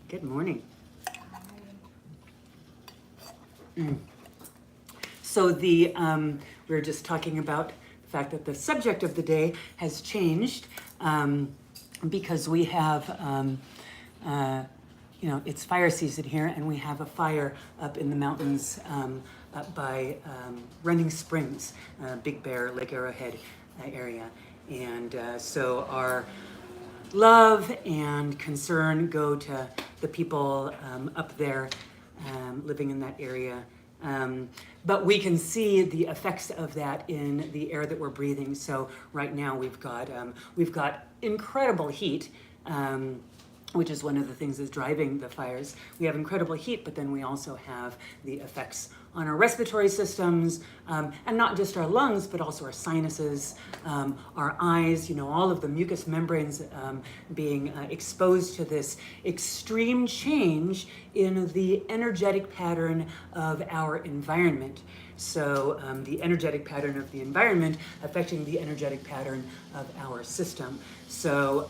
Good morning. So we were just talking about the fact that the subject of the day has changed because we have, it's fire season here, and we have a fire up in the mountains up by Running Springs, Big Bear, Lake Arrowhead area. And so our love and concern go to the people up there living in that area. But we can see the effects of that in the air that we're breathing. So right now we've got incredible heat, which is one of the things that's driving the fires. We have incredible heat, but then we also have the effects on our respiratory systems, and not just our lungs, but also our sinuses, our eyes, all of the mucous membranes being exposed to this extreme change in the energetic pattern of our environment. So the energetic pattern of the environment affecting the energetic pattern of our system. So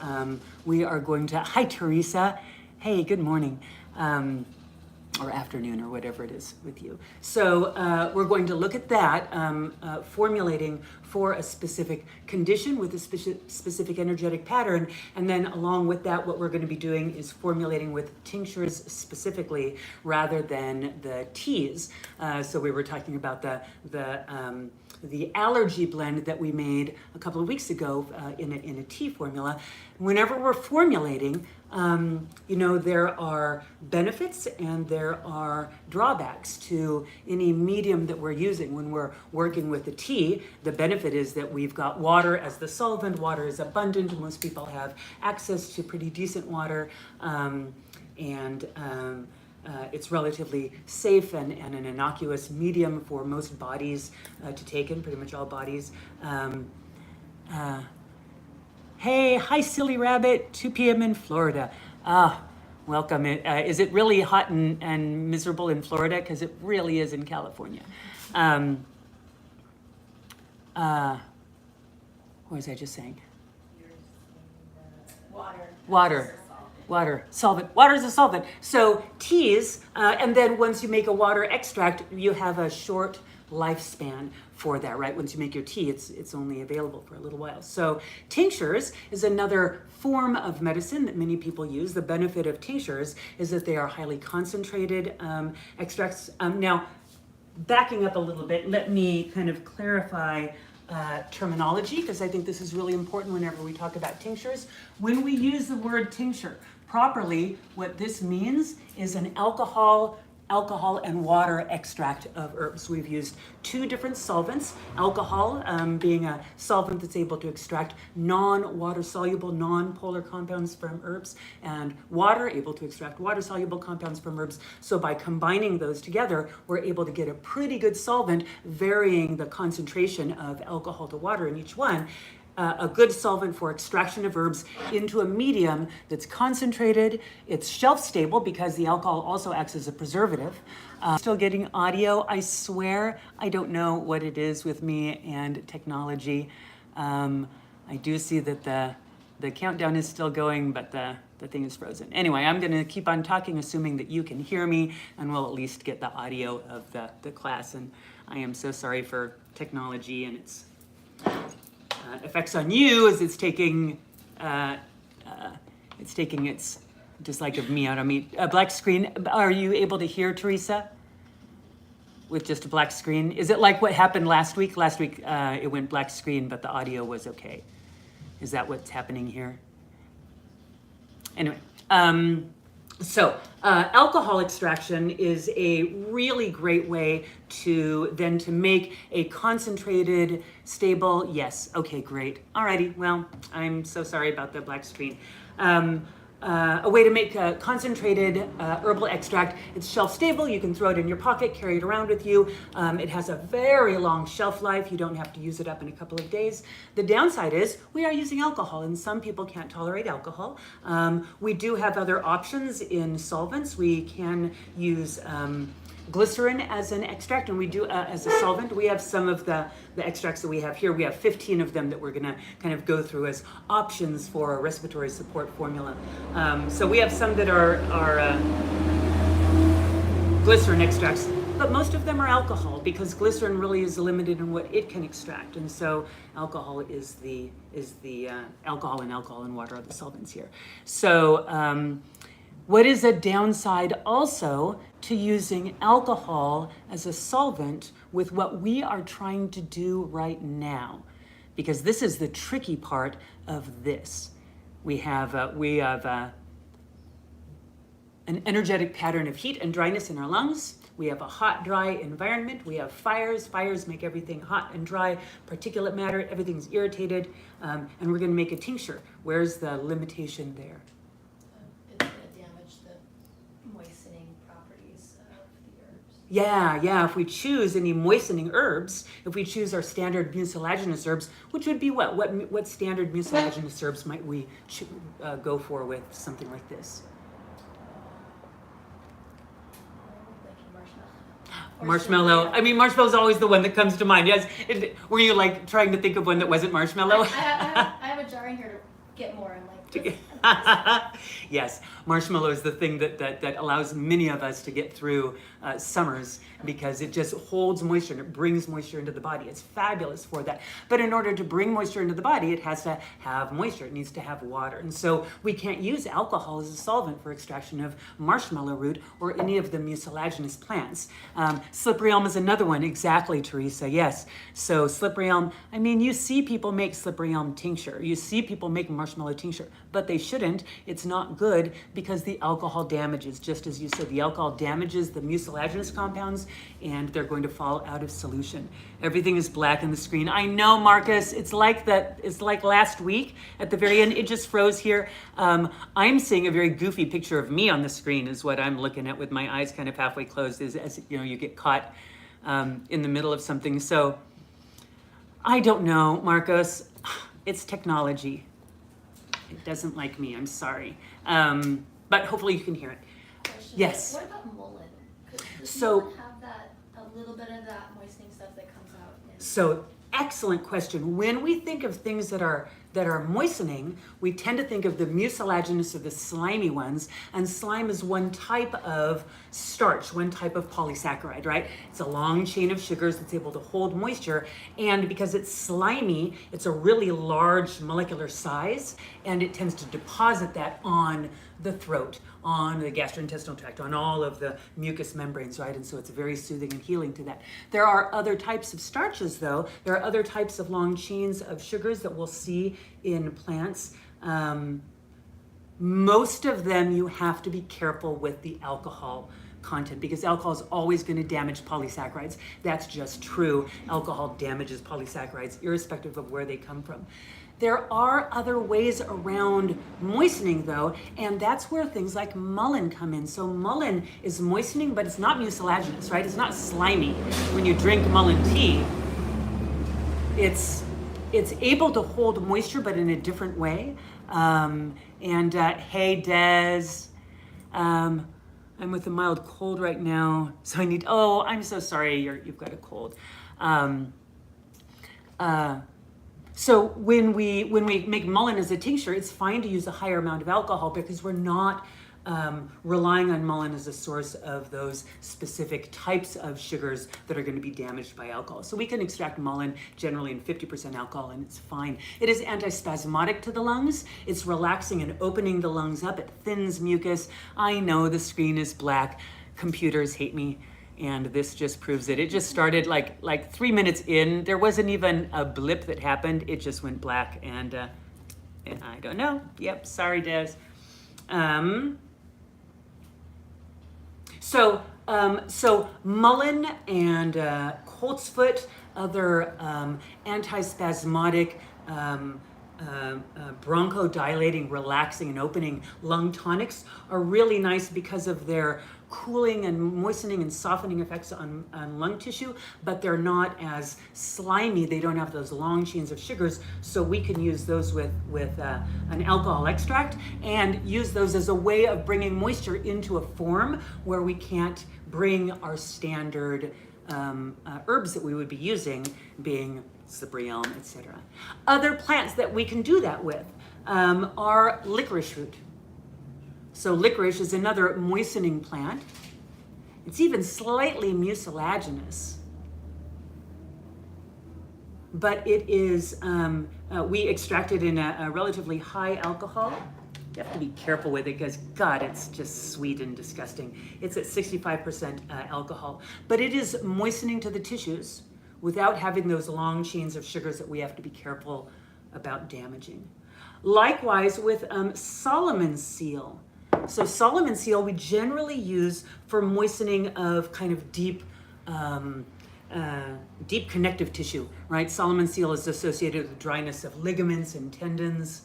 we are going to, hi Teresa, hey, good morning. Or afternoon, or whatever it is with you. So we're going to look at that, formulating for a specific condition with a specific energetic pattern. And then along with that, what we're going to be doing is formulating with tinctures specifically rather than the teas. So we were talking about the allergy blend that we made a couple of weeks ago in a tea formula. Whenever we're formulating, there are benefits and there are drawbacks to any medium that we're using. When we're working with the tea, the benefit is that we've got water as the solvent. Water is abundant. Most people have access to pretty decent water, it's relatively safe and an innocuous medium for most bodies to take in, pretty much all bodies. Hey, hi, silly rabbit, 2 p.m. in Florida. Welcome. Is it really hot and miserable in Florida? Because it really is in California. What was I just saying? Water. Solvent. Water is a solvent. So teas, and then once you make a water extract, you have a short lifespan for that, right? Once you make your tea, it's only available for a little while. So tinctures is another form of medicine that many people use. The benefit of tinctures is that they are highly concentrated extracts. Now, backing up a little bit, let me kind of clarify terminology, because I think this is really important whenever we talk about tinctures. When we use the word tincture properly, what this means is an alcohol and water extract of herbs. We've used 2 different solvents, alcohol being a solvent that's able to extract non-water soluble, non-polar compounds from herbs, and water able to extract water soluble compounds from herbs. So by combining those together, we're able to get a pretty good solvent, varying the concentration of alcohol to water in each one. A good solvent for extraction of herbs into a medium that's concentrated. It's shelf stable because the alcohol also acts as a preservative. Still getting audio. I swear I don't know what it is with me and technology. I do see that the countdown is still going, but the thing is frozen. Anyway, I'm going to keep on talking, assuming that you can hear me, and we'll at least get the audio of the class. And I am so sorry for technology and its effects on you as it's taking its dislike of me out on me. A black screen. Are you able to hear, Teresa, with just a black screen? Is it like what happened last week? Last week it went black screen, but the audio was okay. Is that what's happening here? Anyway, so alcohol extraction is a really great way to make a concentrated, stable, yes, okay, great. Alrighty, well, I'm so sorry about the black screen. A way to make a concentrated herbal extract. It's shelf stable. You can throw it in your pocket, carry it around with you. It has a very long shelf life. You don't have to use it up in a couple of days. The downside is we are using alcohol, and some people can't tolerate alcohol. We do have other options in solvents. We can use glycerin as an extract, and we do as a solvent. We have some of the extracts that we have here. We have 15 of them that we're gonna kind of go through as options for a respiratory support formula. So we have some that are glycerin extracts, but most of them are alcohol, because glycerin really is limited in what it can extract, and so alcohol is the alcohol and water are the solvents here. So what is a downside also to using alcohol as a solvent with what we are trying to do right now? Because this is the tricky part of this. We have an energetic pattern of heat and dryness in our lungs. We have a hot, dry environment. We have fires. Fires make everything hot and dry. Particulate matter, everything's irritated. And we're going to make a tincture. Where's the limitation there? It's going to damage the moistening properties of the herbs. Yeah. If we choose any moistening herbs, if we choose our standard mucilaginous herbs, which would be what standard mucilaginous herbs might we go for with something like this? Marshmallow. I mean, marshmallow is always the one that comes to mind. Yes. Were you like trying to think of one that wasn't marshmallow? I have a jar in here to get more. I'm like, yes, marshmallow is the thing that allows many of us to get through summers, because it just holds moisture and it brings moisture into the body. It's fabulous for that. But in order to bring moisture into the body, it has to have moisture. It needs to have water. And so we can't use alcohol as a solvent for extraction of marshmallow root or any of the mucilaginous plants. Slippery elm is another one. Exactly, Teresa. Yes. So slippery elm, I mean, you see people make slippery elm tincture. You see people make marshmallow tincture, but they shouldn't. It's not good because the alcohol damages, just as you said, the alcohol damages the mucilaginous compounds and they're going to fall out of solution. Everything is black on the screen. I know, Marcus, it's like that. It's like last week at the very end, it just froze here. I'm seeing a very goofy picture of me on the screen is what I'm looking at with my eyes kind of halfway closed, as you know, you get caught in the middle of something. So I don't know, Marcos, it's technology. It doesn't like me, I'm sorry. But hopefully you can hear it. Question. Yes. What about mullein? Does So- mullein have that, a little bit of that moistening stuff that comes out? So excellent question. When we think of things that are moistening, we tend to think of the mucilaginous or the slimy ones, and slime is one type of starch, one type of polysaccharide, right? It's a long chain of sugars that's able to hold moisture, and because it's slimy, it's a really large molecular size, and it tends to deposit that on the throat, on the gastrointestinal tract, on all of the mucous membranes, right? And so it's very soothing and healing to that. There are other types of starches, though. There are other types of long chains of sugars that we'll see in plants. Most of them you have to be careful with the alcohol content, because alcohol is always going to damage polysaccharides. That's just true. Alcohol damages polysaccharides irrespective of where they come from. There are other ways around moistening, though, and that's where things like mullein come in. So mullein is moistening, but it's not mucilaginous, right? It's not slimy. When you drink mullein tea, it's able to hold moisture, but in a different way. Hey, Des, I'm with a mild cold right now, so I'm so sorry you've got a cold. So when we make mullein as a tincture, it's fine to use a higher amount of alcohol because we're not relying on mullein as a source of those specific types of sugars that are going to be damaged by alcohol. So we can extract mullein generally in 50% alcohol and it's fine. It is antispasmodic to the lungs. It's relaxing and opening the lungs up. It thins mucus. I know the screen is black. Computers hate me. And this just proves it. It just started like 3 minutes in. There wasn't even a blip that happened. It just went black, and I don't know. Yep, sorry, Des. So mullein and coltsfoot, other antispasmodic bronchodilating, relaxing, and opening lung tonics are really nice because of their cooling and moistening and softening effects on lung tissue, but they're not as slimy. They don't have those long chains of sugars, so we can use those with an alcohol extract and use those as a way of bringing moisture into a form where we can't bring our standard herbs that we would be using, being slippery elm, etc. Other plants that we can do that with are licorice root. So licorice is another moistening plant. It's even slightly mucilaginous, but it is, we extract it in a relatively high alcohol. You have to be careful with it because, God, it's just sweet and disgusting. It's at 65% alcohol, but it is moistening to the tissues without having those long chains of sugars that we have to be careful about damaging. Likewise with Solomon's seal. So Solomon's seal we generally use for moistening of kind of deep connective tissue, right? Solomon's seal is associated with dryness of ligaments and tendons,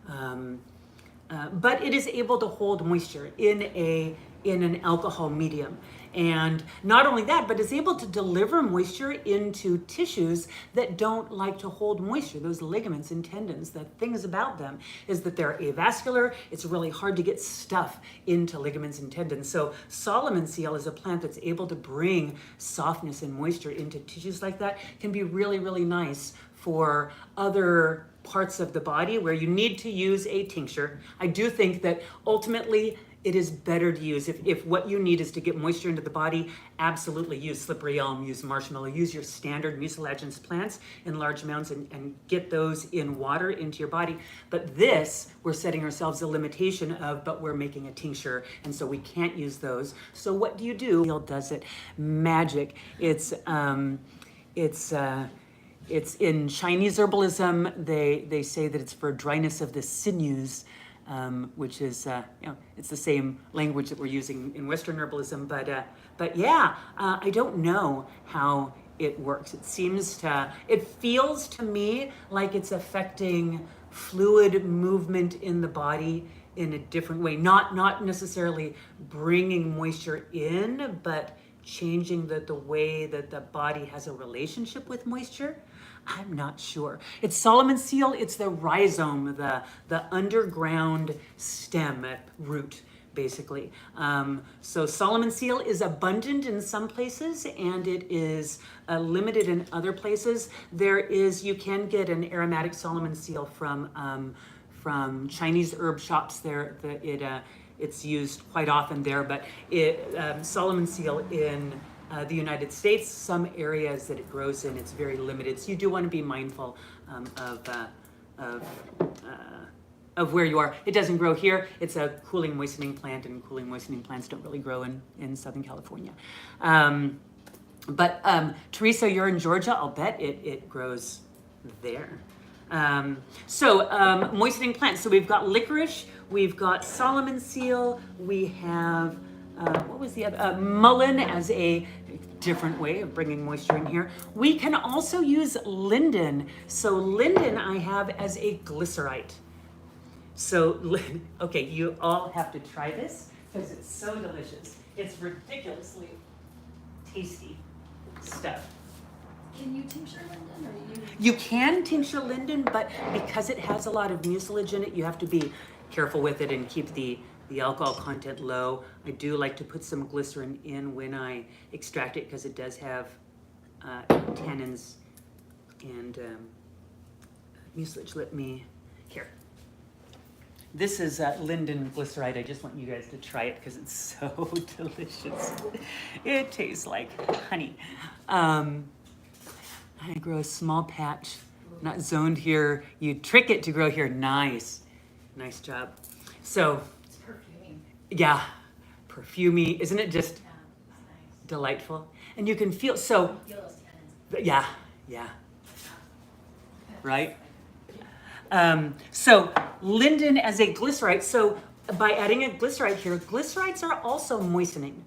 but it is able to hold moisture in an alcohol medium. And not only that, but it's able to deliver moisture into tissues that don't like to hold moisture, those ligaments and tendons. The things about them is that they're avascular. It's really hard to get stuff into ligaments and tendons. So Solomon's seal is a plant that's able to bring softness and moisture into tissues like that. Can be really, really nice for other parts of the body where you need to use a tincture. I do think that ultimately it is better to use, if what you need is to get moisture into the body, absolutely use slippery elm, use marshmallow, use your standard mucilaginous plants in large amounts and get those in water into your body. But this, we're setting ourselves a limitation of, but we're making a tincture, and so we can't use those. So what do? It does it magic. It's in Chinese herbalism, they say that it's for dryness of the sinews, which is, it's the same language that we're using in Western herbalism, but yeah, I don't know how it works. It feels to me like it's affecting fluid movement in the body in a different way, not necessarily bringing moisture in, but changing the way that the body has a relationship with moisture. I'm not sure. It's Solomon's seal. It's the rhizome, the underground stem root, basically. So Solomon's seal is abundant in some places, and it is limited in other places. You can get an aromatic Solomon's seal from Chinese herb shops. It's used quite often there, but Solomon's seal in the United States, some areas that it grows in, it's very limited. So you do want to be mindful of where you are. It doesn't grow here. It's a cooling moistening plant, and cooling moistening plants don't really grow in Southern California. But Teresa, you're in Georgia. I'll bet it grows there. Moistening plants. So we've got licorice, we've got Solomon's seal, we have what was the other? Mullein as a different way of bringing moisture in here. We can also use linden. So linden I have as a glycerite. So, okay, you all have to try this because it's so delicious. It's ridiculously tasty stuff. Can you tincture linden, or You can tincture linden, but because it has a lot of mucilage in it, you have to be careful with it and keep the alcohol content low. I do like to put some glycerin in when I extract it because it does have tannins and mucilage. Here. This is linden glycerite. I just want you guys to try it because it's so delicious. It tastes like honey. I grow a small patch, not zoned here. You trick it to grow here. Nice job. So, it's perfuming. Yeah, perfumey. Isn't it just Yeah, it's nice. delightful? And you can feel, so, Feel those tannins. yeah, right? So linden as a glycerite. So by adding a glycerite here, glycerites are also moistening.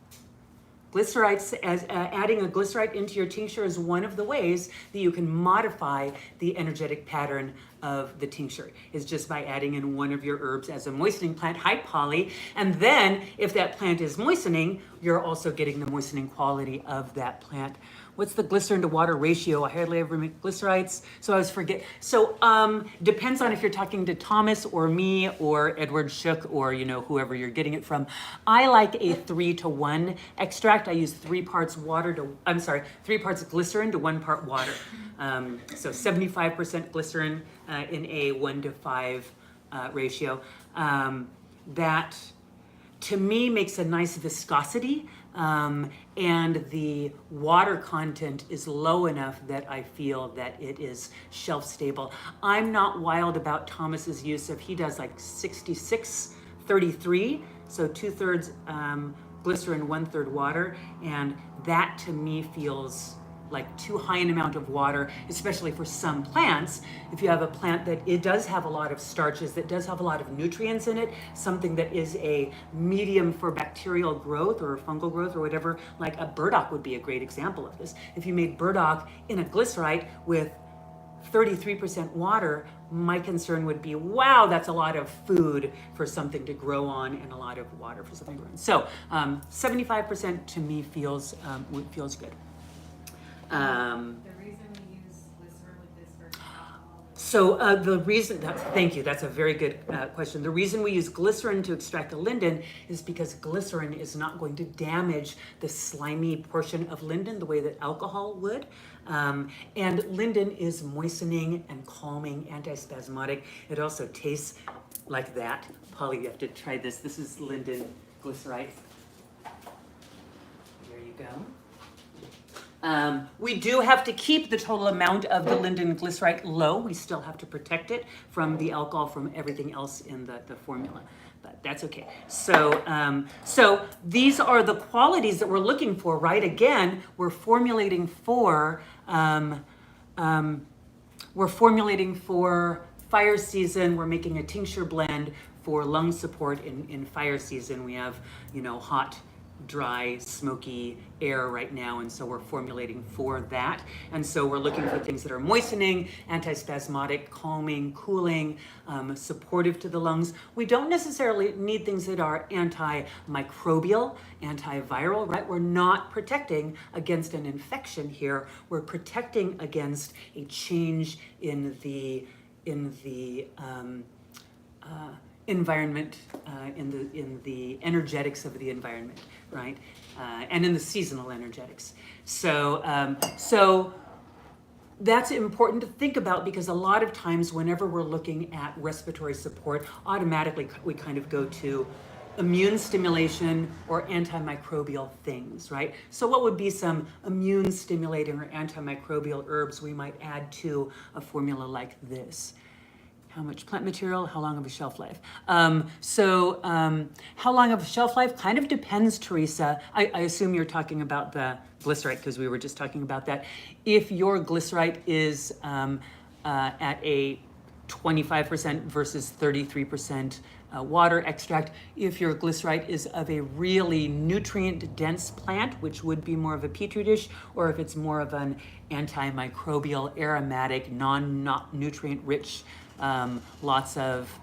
Glycerites, as adding a glycerite into your tincture is one of the ways that you can modify the energetic pattern of the tincture, is just by adding in one of your herbs as a moistening plant. Hi, Polly. And then if that plant is moistening, you're also getting the moistening quality of that plant. What's the glycerin to water ratio? I hardly ever make glycerites, so I always forget. So depends on if you're talking to Thomas or me or Edward Shook or whoever you're getting it from. I like a 3-to-1 extract. I use 3 parts glycerin to 1 part water. So 75% glycerin in a 1-to-5 ratio. That to me makes a nice viscosity. And the water content is low enough that I feel that it is shelf stable. I'm not wild about Thomas's use of, he does like 66-33, so 2/3 glycerin, 1/3 water, and that to me feels like too high an amount of water, especially for some plants. If you have a plant that it does have a lot of starches, that does have a lot of nutrients in it, something that is a medium for bacterial growth or fungal growth or whatever, like a burdock would be a great example of this. If you made burdock in a glycerite with 33% water, my concern would be, wow, that's a lot of food for something to grow on and a lot of water for something to grow on. So 75% to me feels good. The reason we use glycerin with this versus alcohol. So thank you, that's a very good question. The reason we use glycerin to extract a linden is because glycerin is not going to damage the slimy portion of linden the way that alcohol would. And linden is moistening and calming, antispasmodic. It also tastes like that. Polly, you have to try this. This is linden glycerite. There you go. We do have to keep the total amount of the linden glycerite low. We still have to protect it from the alcohol, from everything else in the formula, but that's okay. So, so these are the qualities that we're looking for, right? Again, we're formulating for fire season. We're making a tincture blend for lung support in fire season. We have, hot, dry, smoky air right now, and so we're formulating for that. And so we're looking for things that are moistening, antispasmodic, calming, cooling, supportive to the lungs. We don't necessarily need things that are antimicrobial, antiviral, right? We're not protecting against an infection here. We're protecting against a change in the environment, in the energetics of the environment, right? And in the seasonal energetics. So that's important to think about, because a lot of times whenever we're looking at respiratory support, automatically we kind of go to immune stimulation or antimicrobial things, right? So what would be some immune stimulating or antimicrobial herbs we might add to a formula like this? How much plant material, how long of a shelf life? How long of a shelf life kind of depends, Teresa. I assume you're talking about the glycerite, because we were just talking about that. If your glycerite is at a 25% versus 33% water extract, if your glycerite is of a really nutrient-dense plant, which would be more of a petri dish, or if it's more of an antimicrobial, aromatic, not nutrient-rich, lots of,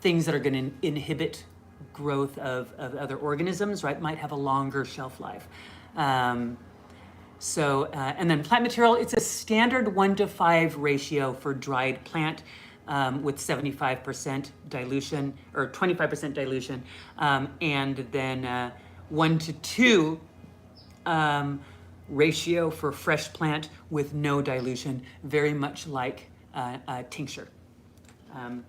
things that are going to inhibit growth of other organisms, right, might have a longer shelf life. And then plant material, it's a standard 1-to-5 ratio for dried plant with 75% dilution or 25% dilution, and then 1-to-2 ratio for fresh plant with no dilution, very much like tincture.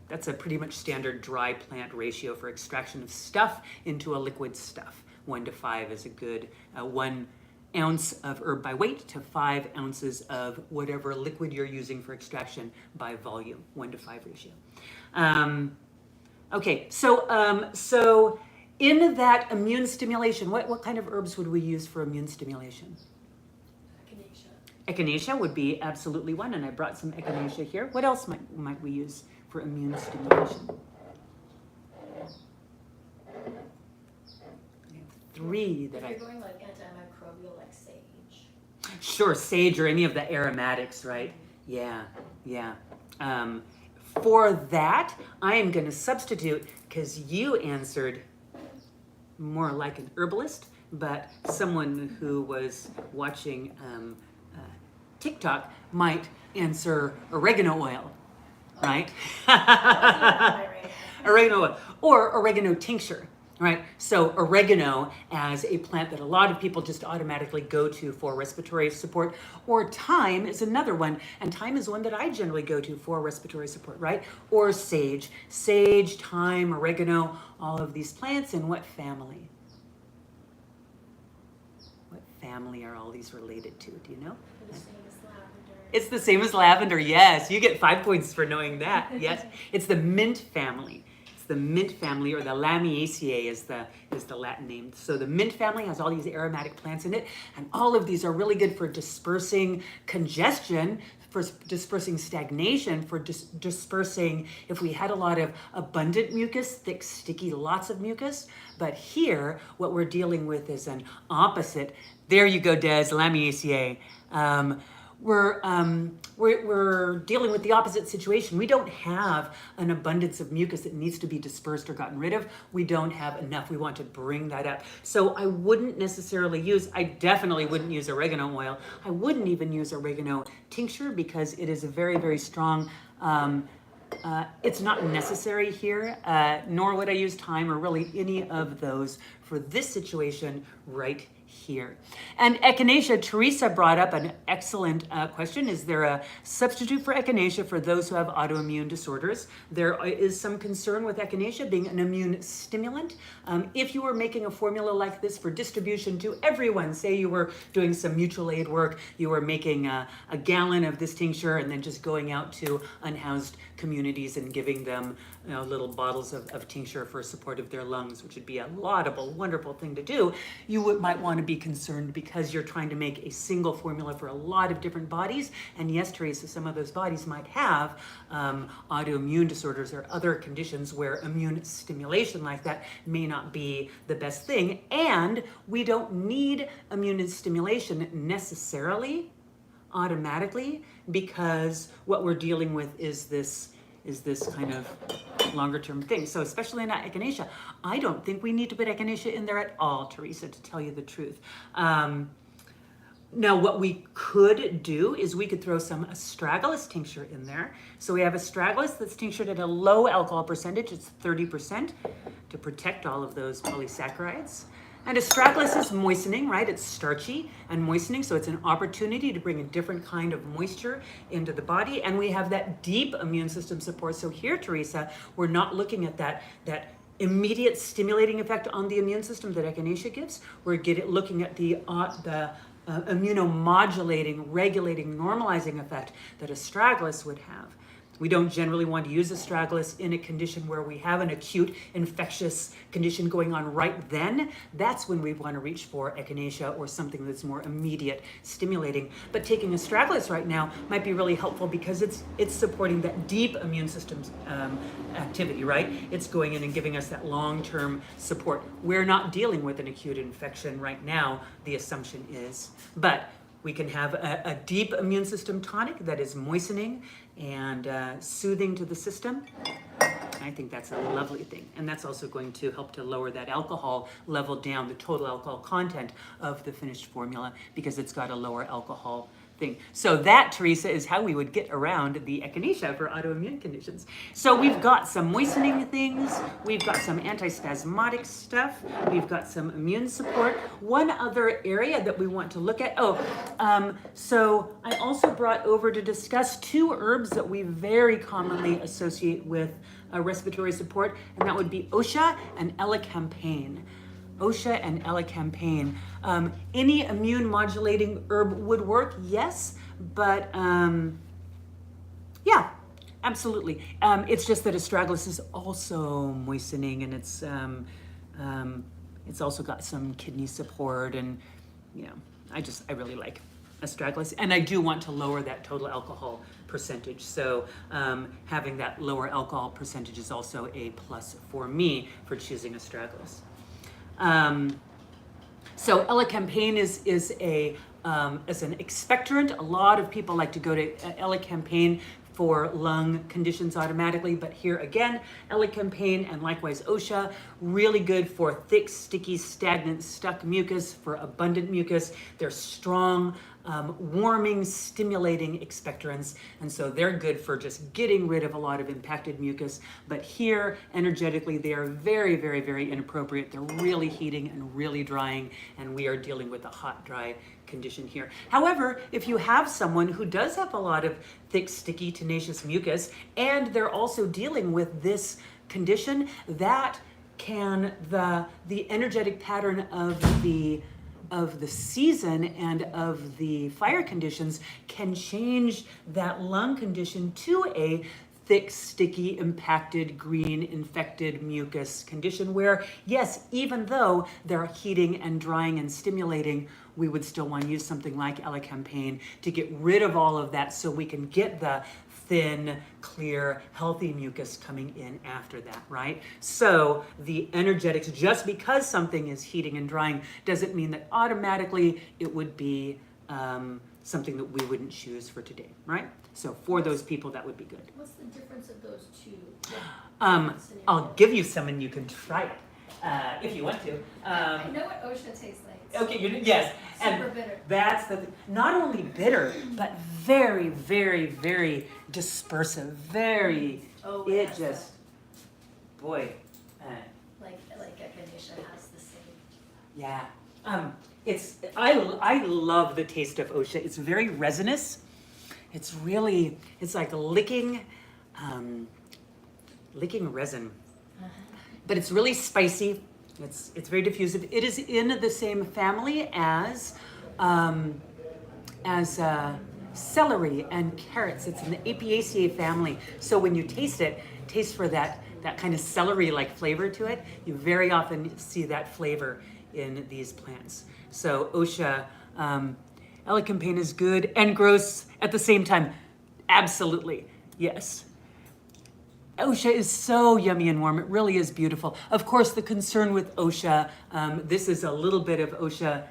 That's a pretty much standard dry plant ratio for extraction of stuff into a liquid stuff. 1-to-5 is a good 1 ounce of herb by weight to 5 ounces of whatever liquid you're using for extraction by volume. 1-to-5 ratio. Okay, so in that immune stimulation, what kind of herbs would we use for immune stimulation? Echinacea would be absolutely one, and I brought some echinacea here. What else might we use for immune stimulation? We have three that If you're going like antimicrobial, like sage. Sure, sage or any of the aromatics, right? Yeah, yeah. For that, I am going to substitute, because you answered more like an herbalist, but someone who was watching TikTok might answer oregano oil, right? Oregano oil or oregano tincture, right? So oregano as a plant that a lot of people just automatically go to for respiratory support, or thyme is another one, and thyme is one that I generally go to for respiratory support, right? Or sage, thyme, oregano, all of these plants in what family? What family are all these related to? Do you know? The same as lavender. It's the same as lavender, yes. You get 5 points for knowing that, yes. It's the mint family. It's the mint family, or the Lamiaceae is the Latin name. So the mint family has all these aromatic plants in it, and all of these are really good for dispersing congestion, for dispersing stagnation, for dispersing if we had a lot of abundant mucus, thick, sticky, lots of mucus. But here, what we're dealing with is an opposite. There you go, Des, Lamiaceae. We're dealing with the opposite situation. We don't have an abundance of mucus that needs to be dispersed or gotten rid of. We don't have enough. We want to bring that up. So I wouldn't necessarily I definitely wouldn't use oregano oil. I wouldn't even use oregano tincture, because it is a very, very strong, it's not necessary here, nor would I use thyme or really any of those for this situation right here. And echinacea, Teresa brought up an excellent question. Is there a substitute for echinacea for those who have autoimmune disorders? There is some concern with echinacea being an immune stimulant. If you were making a formula like this for distribution to everyone, say you were doing some mutual aid work, you were making a gallon of this tincture and then just going out to unhoused communities and giving them little bottles of tincture for support of their lungs, which would be a laudable, wonderful thing to do, you might want to be concerned because you're trying to make a single formula for a lot of different bodies. And yes, Teresa, some of those bodies might have autoimmune disorders or other conditions where immune stimulation like that may not be the best thing. And we don't need immune stimulation necessarily, automatically, because what we're dealing with is this kind of longer term thing. So especially in echinacea, I don't think we need to put echinacea in there at all, Teresa, to tell you the truth. Now, what we could do is we could throw some astragalus tincture in there. So we have astragalus that's tinctured at a low alcohol percentage. It's 30% to protect all of those polysaccharides. And astragalus is moistening, right? It's starchy and moistening, so it's an opportunity to bring a different kind of moisture into the body. And we have that deep immune system support. So here, Teresa, we're not looking at that immediate stimulating effect on the immune system that echinacea gives. We're looking at the immunomodulating, regulating, normalizing effect that astragalus would have. We don't generally want to use astragalus in a condition where we have an acute infectious condition going on right then. That's when we want to reach for echinacea or something that's more immediate stimulating. But taking astragalus right now might be really helpful because it's supporting that deep immune system activity, right? It's going in and giving us that long-term support. We're not dealing with an acute infection right now, the assumption is. But we can have a deep immune system tonic that is moistening and soothing to the system. I think that's a lovely thing. And that's also going to help to lower that alcohol level down, the total alcohol content of the finished formula, because it's got a lower alcohol thing. So that, Teresa, is how we would get around the echinacea for autoimmune conditions. So we've got some moistening things, we've got some antispasmodic stuff, we've got some immune support. One other area that we want to look at, so I also brought over to discuss two herbs that we very commonly associate with respiratory support, and that would be Osha and elecampane. Osha and elecampane. Any immune modulating herb would work, yes, but yeah, absolutely. It's just that astragalus is also moistening, and it's also got some kidney support, and I really like astragalus, and I do want to lower that total alcohol percentage. So having that lower alcohol percentage is also a plus for me for choosing astragalus. So elecampane is an expectorant. A lot of people like to go to elecampane for lung conditions automatically, but here again, elecampane and likewise OSHA, really good for thick, sticky, stagnant, stuck mucus, for abundant mucus. They're strong, warming, stimulating expectorants, and so they're good for just getting rid of a lot of impacted mucus. But here, energetically, they are very, very, very inappropriate. They're really heating and really drying, and we are dealing with a hot, dry condition here. However, if you have someone who does have a lot of thick, sticky, tenacious mucus, and they're also dealing with this condition, that can, the energetic pattern of the season and of the fire conditions can change that lung condition to a thick, sticky, impacted, green, infected mucus condition where, yes, even though they're heating and drying and stimulating, we would still want to use something like elecampane to get rid of all of that so we can get the thin, clear, healthy mucus coming in after that, right? So the energetics, just because something is heating and drying, doesn't mean that automatically it would be something that we wouldn't choose for today, right? So for those people, that would be good. What's the difference of those two? I'll give you some and you can try it if you want to. I know what OSHA tastes like. It's Okay, yes. super bitter. That's not only bitter, but very, very, very dispersive. Very, it just, boy. Like echinacea has the same. Yeah. I love the taste of OSHA. It's very resinous. It's really, it's like licking resin. But it's really spicy. It's very diffusive. It is in the same family as celery and carrots. It's in the Apiaceae family. So when you taste it, taste for that kind of celery-like flavor to it. You very often see that flavor in these plants. So OSHA, elecampane is good and gross at the same time. Absolutely, yes. OSHA is so yummy and warm. It really is beautiful. Of course, the concern with OSHA, this is a little bit of OSHA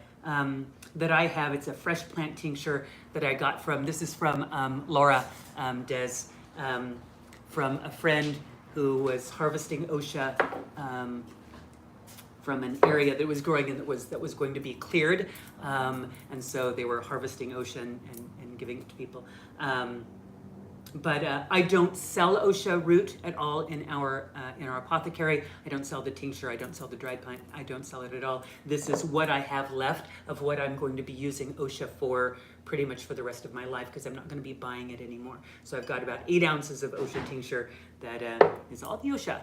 that I have. It's a fresh plant tincture that I got this is from Laura Des, from a friend who was harvesting OSHA from an area that was growing and that was going to be cleared. And so they were harvesting OSHA and giving it to people. But I don't sell OSHA root at all in our apothecary. I don't sell the tincture. I don't sell the dried plant. I don't sell it at all. This is what I have left of what I'm going to be using OSHA for pretty much for the rest of my life because I'm not going to be buying it anymore. So I've got about 8 ounces of OSHA tincture that is all the OSHA.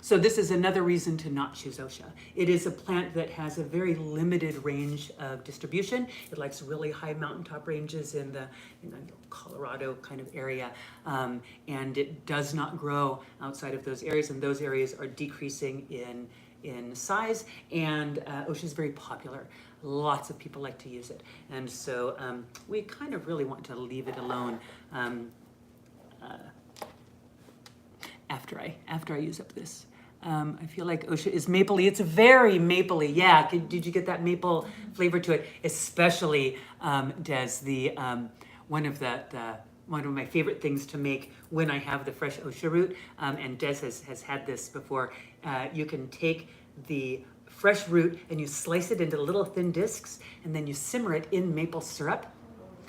So this is another reason to not choose OSHA. It is a plant that has a very limited range of distribution. It likes really high mountaintop ranges in the Colorado kind of area, and it does not grow outside of those areas, and those areas are decreasing in size, and OSHA is very popular. Lots of people like to use it, and so we kind of really want to leave it alone after I use up this. I feel like OSHA is mapley. It's very mapley. Yeah, did you get that maple flavor to it? Especially, Des, one of my favorite things to make when I have the fresh OSHA root, and Des has had this before. You can take the fresh root and you slice it into little thin discs, and then you simmer it in maple syrup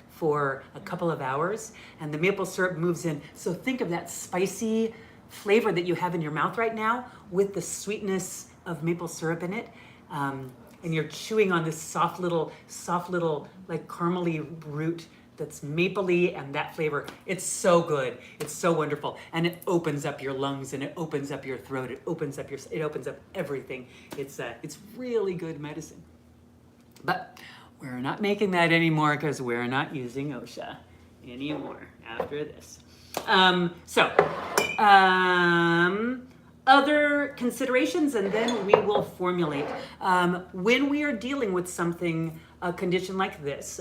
for a couple of hours, and the maple syrup moves in. So think of that spicy flavor that you have in your mouth right now with the sweetness of maple syrup in it, and you're chewing on this soft little like caramely root that's mapley, and that flavor, it's so good. It's so wonderful, and it opens up your lungs, and it opens up your throat, it opens up everything. It's really good medicine. But we're not making that anymore because we're not using OSHA anymore after this. Other considerations, and then we will formulate. When we are dealing with a condition like this,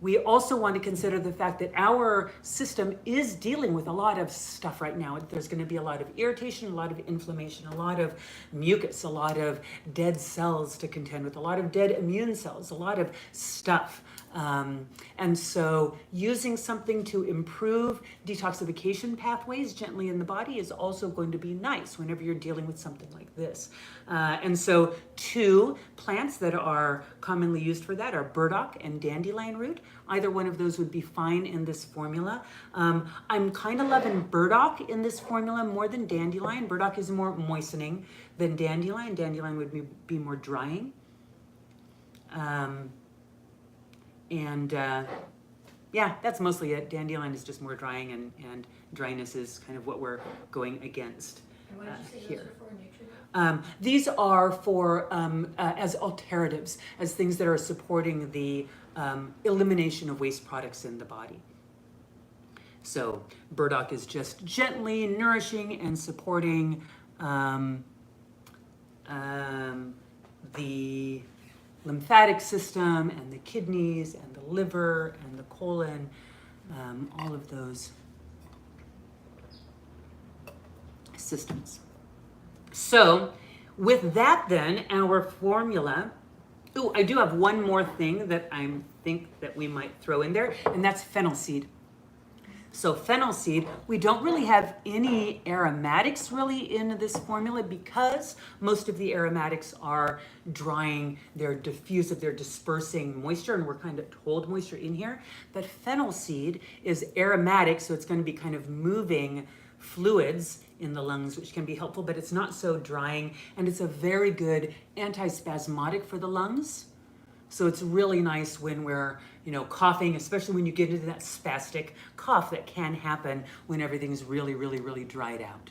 We also want to consider the fact that our system is dealing with a lot of stuff right now. There's going to be a lot of irritation, a lot of inflammation, a lot of mucus, a lot of dead cells to contend with, a lot of dead immune cells, a lot of stuff. And so using something to improve detoxification pathways gently in the body is also going to be nice whenever you're dealing with something like this. And so 2 plants that are commonly used for that are burdock and dandelion root. Either one of those would be fine in this formula. I'm kind of loving burdock in this formula more than dandelion. Burdock is more moistening than dandelion. Dandelion would be more drying. Yeah, that's mostly it. Dandelion is just more drying, and dryness is kind of what we're going against And what did you say here. those are for, nutrient? These are for as alternatives, as things that are supporting the elimination of waste products in the body. So burdock is just gently nourishing and supporting the lymphatic system and the kidneys and the liver and the colon, all of those systems. So with that then, our formula, I do have one more thing that I think that we might throw in there, and that's fennel seed. So fennel seed, we don't really have any aromatics really in this formula because most of the aromatics are drying, they're diffusive, they're dispersing moisture, and we're kind of hold moisture in here. But fennel seed is aromatic, so it's going to be kind of moving fluids in the lungs, which can be helpful, but it's not so drying, and it's a very good antispasmodic for the lungs. So it's really nice when we're, coughing, especially when you get into that spastic cough that can happen when everything's really, really, really dried out.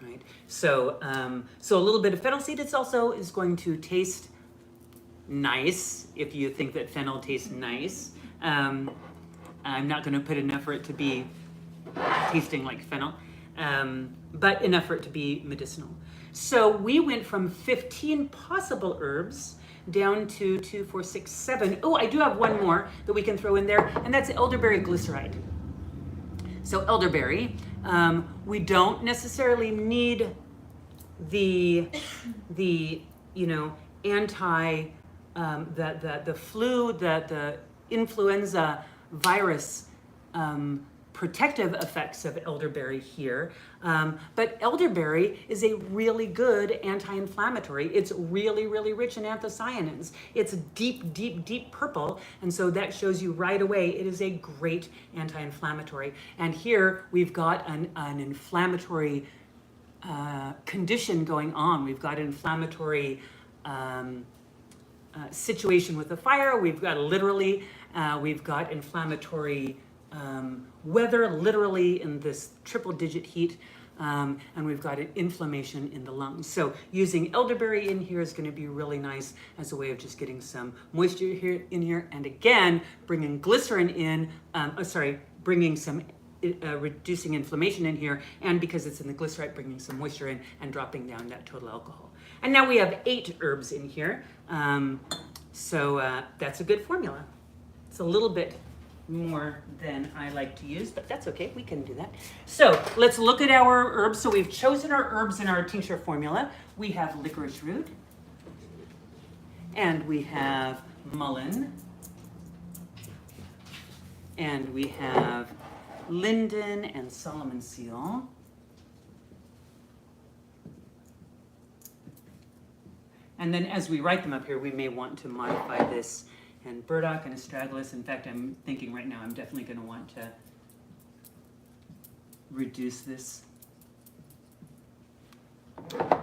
Right? So, so a little bit of fennel seed. It's also is going to taste nice if you think that fennel tastes nice. I'm not going to put enough for it to be tasting like fennel, but enough for it to be medicinal. So we went from 15 possible herbs down to 2, 4, 6, 7. Oh, I do have one more that we can throw in there, and that's elderberry glyceride. So elderberry, we don't necessarily need the anti the flu, the influenza virus protective effects of elderberry here. But elderberry is a really good anti-inflammatory. It's really, really rich in anthocyanins. It's deep, deep, deep purple. And so that shows you right away it is a great anti-inflammatory. And here we've got an inflammatory condition going on. We've got an inflammatory situation with the fire. We've got we've got inflammatory weather literally in this triple digit heat, and we've got an inflammation in the lungs. So using elderberry in here is going to be really nice as a way of just getting some moisture in here, and again bringing glycerin in, bringing some reducing inflammation in here, and because it's in the glycerite, bringing some moisture in and dropping down that total alcohol. And now we have 8 herbs in here, so that's a good formula. It's a little bit more than I like to use, but that's okay, we can do that. So let's look at our herbs. So we've chosen our herbs in our tincture formula. We have licorice root, and we have mullein, and we have linden and Solomon seal. And then as we write them up here, we may want to modify this, and burdock and astragalus. In fact, I'm thinking right now I'm definitely going to want to reduce this.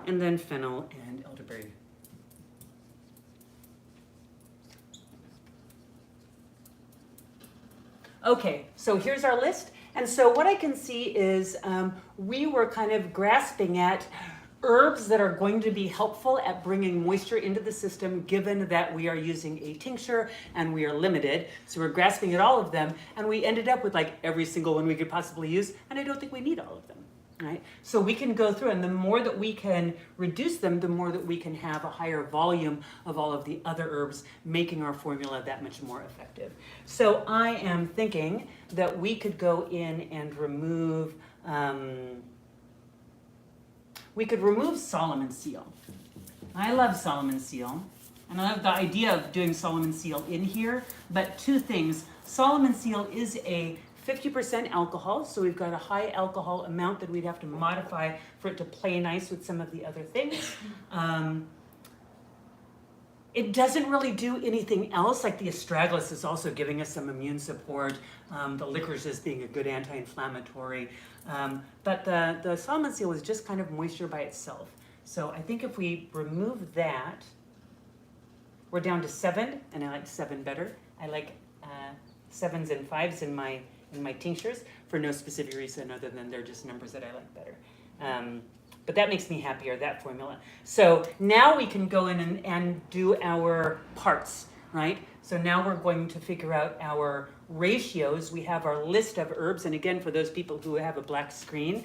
And then fennel and elderberry. Okay, so here's our list. And so what I can see is we were kind of grasping at herbs that are going to be helpful at bringing moisture into the system, given that we are using a tincture and we are limited. So we're grasping at all of them, and we ended up with like every single one we could possibly use, and I don't think we need all of them. right? So we can go through, and the more that we can reduce them, the more that we can have a higher volume of all of the other herbs, making our formula that much more effective. So I am thinking that we could go in and remove, we could remove Solomon seal. I love Solomon seal, and I love the idea of doing Solomon seal in here, but two things. Solomon seal is a 50% alcohol, so we've got a high alcohol amount that we'd have to modify for it to play nice with some of the other things. It doesn't really do anything else, like the astragalus is also giving us some immune support, the licorice is being a good anti-inflammatory, but the Solomon seal is just kind of moisture by itself. So I think if we remove that, we're down to 7, and I like 7 better. I like 7s and 5s in my tinctures for no specific reason other than they're just numbers that I like better. But that makes me happier, that formula. So now we can go in and do our parts, right? So now we're going to figure out our ratios. We have our list of herbs, and again, for those people who have a black screen,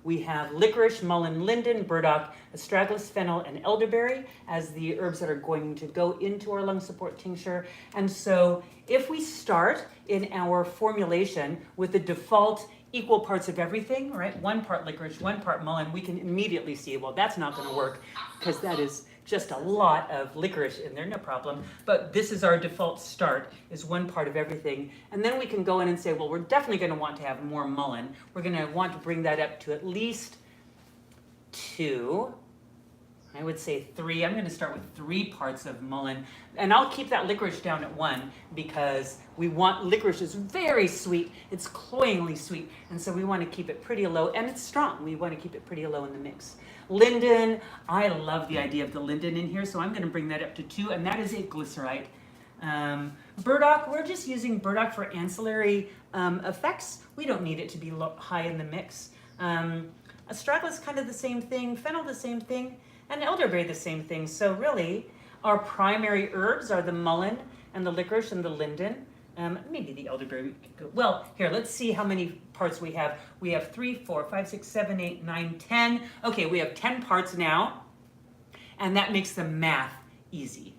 we have licorice, mullein, linden, burdock, astragalus, fennel, and elderberry as the herbs that are going to go into our lung support tincture. And so if we start in our formulation with the default equal parts of everything, right? 1 part licorice, 1 part mullein, we can immediately see, well, that's not going to work because that is just a lot of licorice in there, no problem. But this is our default start, is 1 part of everything. And then we can go in and say, well, we're definitely going to want to have more mullein. We're going to want to bring that up to at least 2. I would say 3. I'm going to start with 3 parts of mullein. And I'll keep that licorice down at 1 because we want, licorice is very sweet. It's cloyingly sweet. And so we want to keep it pretty low. And it's strong. We want to keep it pretty low in the mix. Linden, I love the idea of the linden in here, so I'm going to bring that up to 2, and that is a glycerite. Burdock, we're just using burdock for ancillary effects. We don't need it to be high in the mix. Astragalus, kind of the same thing. Fennel, the same thing. And elderberry, the same thing. So really, our primary herbs are the mullein and the licorice and the linden. Maybe the elderberry could go. Well, here, let's see how many parts we have. We have 3, 4, 5, 6, 7, 8, 9, 10. Okay, we have 10 parts now. And that makes the math easy.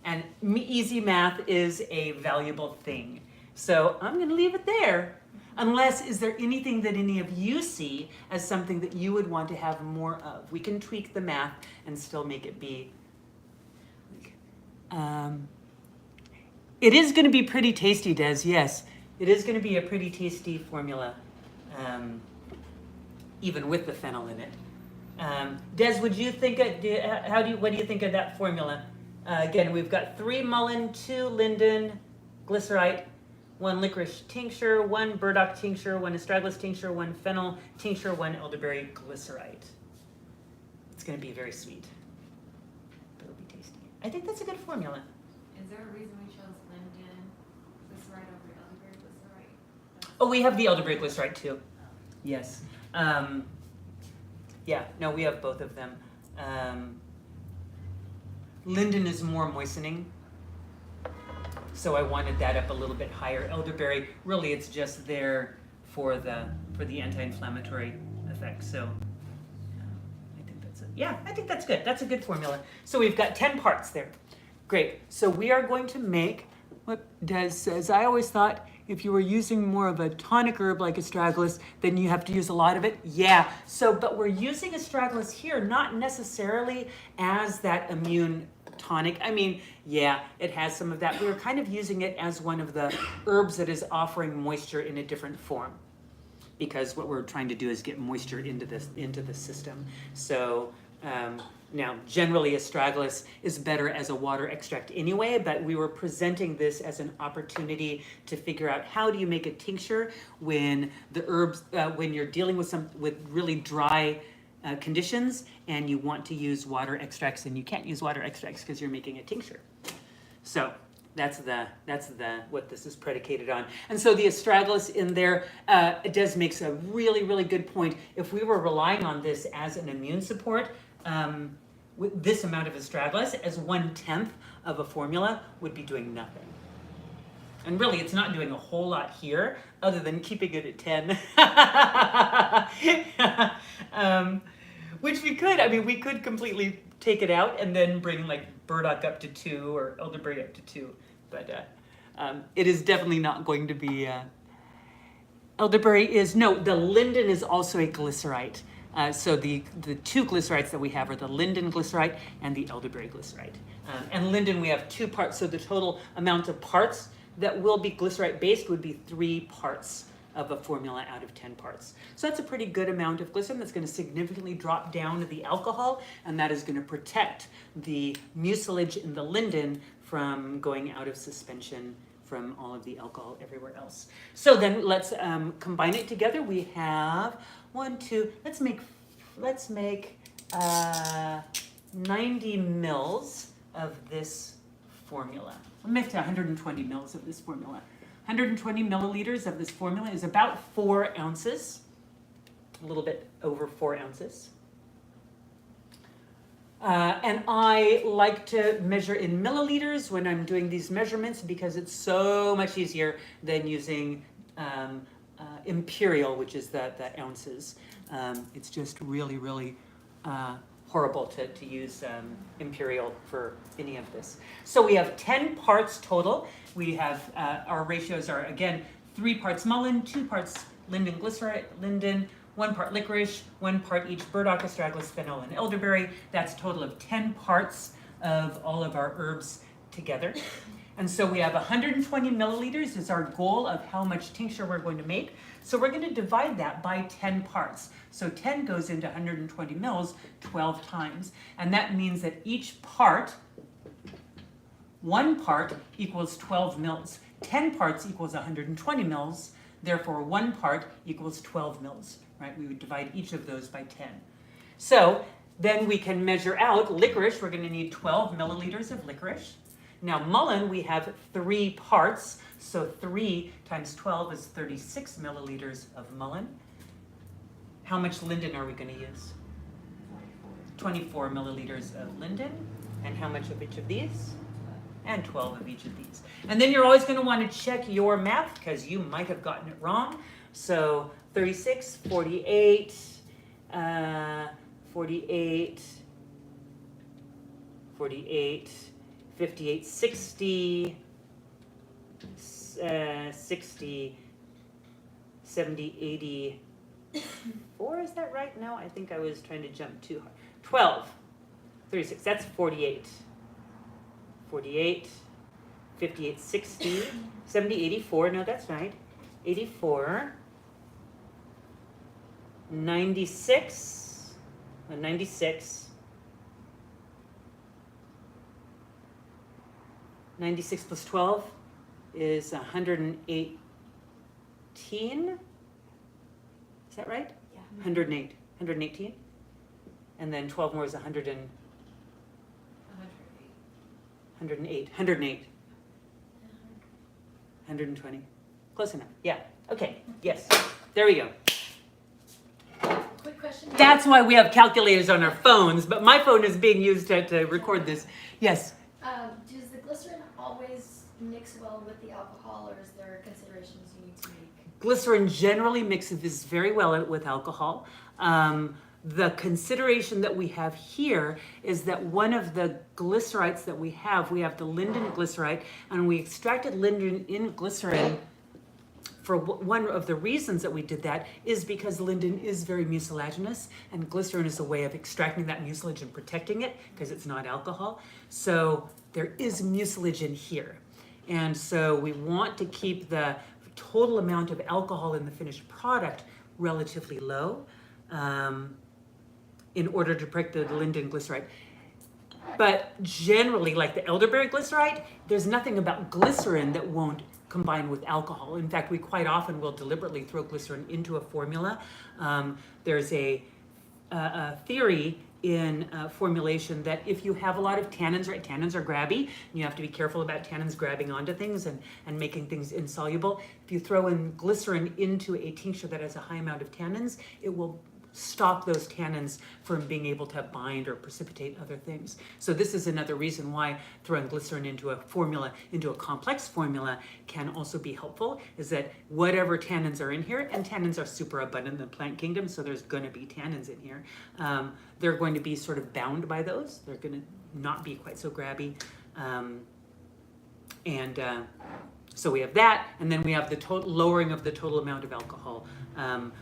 And easy math is a valuable thing. So I'm going to leave it there. Unless, is there anything that any of you see as something that you would want to have more of? We can tweak the math and still make it be. It is going to be pretty tasty, Des. Yes, it is going to be a pretty tasty formula, even with the fennel in it. Des, would you think? What do you think of that formula? Again, we've got 3 mullein, 2 linden, glycerite, 1 licorice tincture, 1 burdock tincture, 1 astragalus tincture, 1 fennel tincture, 1 elderberry glycerite. It's going to be very sweet, but it'll be tasty. I think that's a good formula. Is there a reason we chose linden glycerite over elderberry glycerite? Oh, we have the elderberry glycerite too. Yes. Yeah, no, we have both of them. Linden is more moistening, so I wanted that up a little bit higher. Elderberry, really, it's just there for the anti-inflammatory effect. So I think that's it. Yeah, I think that's good. That's a good formula. So we've got 10 parts there. Great. So we are going to make what Des says. I always thought if you were using more of a tonic herb like astragalus, then you have to use a lot of it. Yeah. So, but we're using astragalus here not necessarily as that immune tonic. I mean, yeah, it has some of that. We were kind of using it as one of the herbs that is offering moisture in a different form, because what we're trying to do is get moisture into the system. So now, generally, astragalus is better as a water extract anyway, but we were presenting this as an opportunity to figure out how do you make a tincture when the herbs, when you're dealing with really dry conditions and you want to use water extracts and you can't use water extracts because you're making a tincture. So that's what this is predicated on. And so the astragalus in there, it does makes a really, really good point. If we were relying on this as an immune support, with this amount of astragalus as 1/10 of a formula would be doing nothing. And really, it's not doing a whole lot here other than keeping it at 10. Which we could, I mean, we could completely take it out and then bring like burdock up to 2 or elderberry up to 2. But it is definitely not going to be, elderberry is, no, the linden is also a glycerite. So the 2 glycerites that we have are the linden glycerite and the elderberry glycerite. And linden, we have 2 parts, so the total amount of parts that will be glycerite based would be 3 parts of a formula out of 10 parts. So that's a pretty good amount of glycerin that's going to significantly drop down the alcohol, and that is going to protect the mucilage in the linden from going out of suspension from all of the alcohol everywhere else. So then let's combine it together. We have 1, 2, let's make 90 mils of this formula. We'll make 120 mils of this formula. 120 milliliters of this formula is about 4 ounces, a little bit over 4 ounces. And I like to measure in milliliters when I'm doing these measurements because it's so much easier than using imperial, which is the ounces. It's just really, really horrible to use imperial for any of this. So we have 10 parts total. We have, our ratios are, again, 3 parts mullein, 2 parts linden glycerite, linden, 1 part licorice, 1 part each burdock, astragalus, fennel, and elderberry. That's a total of 10 parts of all of our herbs together. And so we have 120 milliliters is our goal of how much tincture we're going to make. So we're going to divide that by 10 parts. So 10 goes into 120 mils 12 times. And that means that each part, 1 part equals 12 mils. 10 parts equals 120 mils. Therefore, 1 part equals 12 mils, right? We would divide each of those by 10. So then we can measure out licorice. We're going to need 12 milliliters of licorice. Now mullein, we have 3 parts, so 3 times 12 is 36 milliliters of mullein. How much linden are we going to use? 24 milliliters of linden. And how much of each of these? And 12 of each of these. And then you're always going to want to check your math because you might have gotten it wrong. So 36, 48, 48, 48, 58, 60, 60, 70, 80, 4, is that right? No, I think I was trying to jump too hard. 12, 36, that's 48. 48, 58, 60, 70, 84, no, that's right. 84, 96, 96, 96 plus 12 is 118. Is that right? Yeah. 108. 118. And then 12 more is 108. 108. 120. Close enough. Yeah. Okay. Yes. There we go. Quick question. That's why we have calculators on our phones, but my phone is being used to record this. Yes. Does the glycerin always mix well with the alcohol, or is there considerations you need to make? Glycerin generally mixes very well with alcohol. The consideration that we have here is that one of the glycerites that we have the linden glycerite, and we extracted linden in glycerin. For one of the reasons that we did that is because linden is very mucilaginous, and glycerin is a way of extracting that mucilage and protecting it because it's not alcohol. So there is mucilage in here. And so we want to keep the total amount of alcohol in the finished product relatively low in order to protect the linden glycerite. But generally, like the elderberry glycerite, there's nothing about glycerin that won't combine with alcohol. In fact, we quite often will deliberately throw glycerin into a formula. There's a theory in formulation that if you have a lot of tannins, right, tannins are grabby, and you have to be careful about tannins grabbing onto things and making things insoluble. If you throw in glycerin into a tincture that has a high amount of tannins, it will stop those tannins from being able to bind or precipitate other things. So this is another reason why throwing glycerin into a formula, into a complex formula, can also be helpful, is that whatever tannins are in here, and tannins are super abundant in the plant kingdom, so there's going to be tannins in here, they're going to be sort of bound by those. They're going to not be quite so grabby. So we have that, and then we have the total lowering of the total amount of alcohol.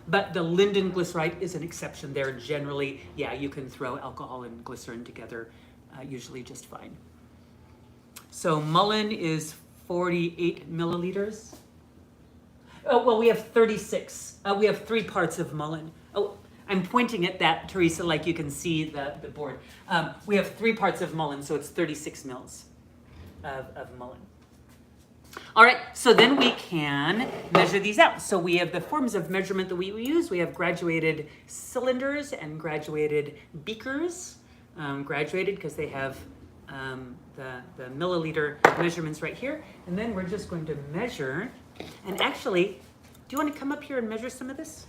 But the linden glycerite is an exception there. Generally, yeah, you can throw alcohol and glycerin together, usually just fine. So mullein is 48 milliliters. Oh, well, we have 36. We have 3 parts of mullein. Oh, I'm pointing at that, Teresa, like you can see the board. We have 3 parts of mullein, so it's 36 mils of mullein. All right, so then we can measure these out. So we have the forms of measurement that we use. We have graduated cylinders and graduated beakers. Graduated because they have the milliliter measurements right here. And then we're just going to measure. And actually, do you want to come up here and measure some of this?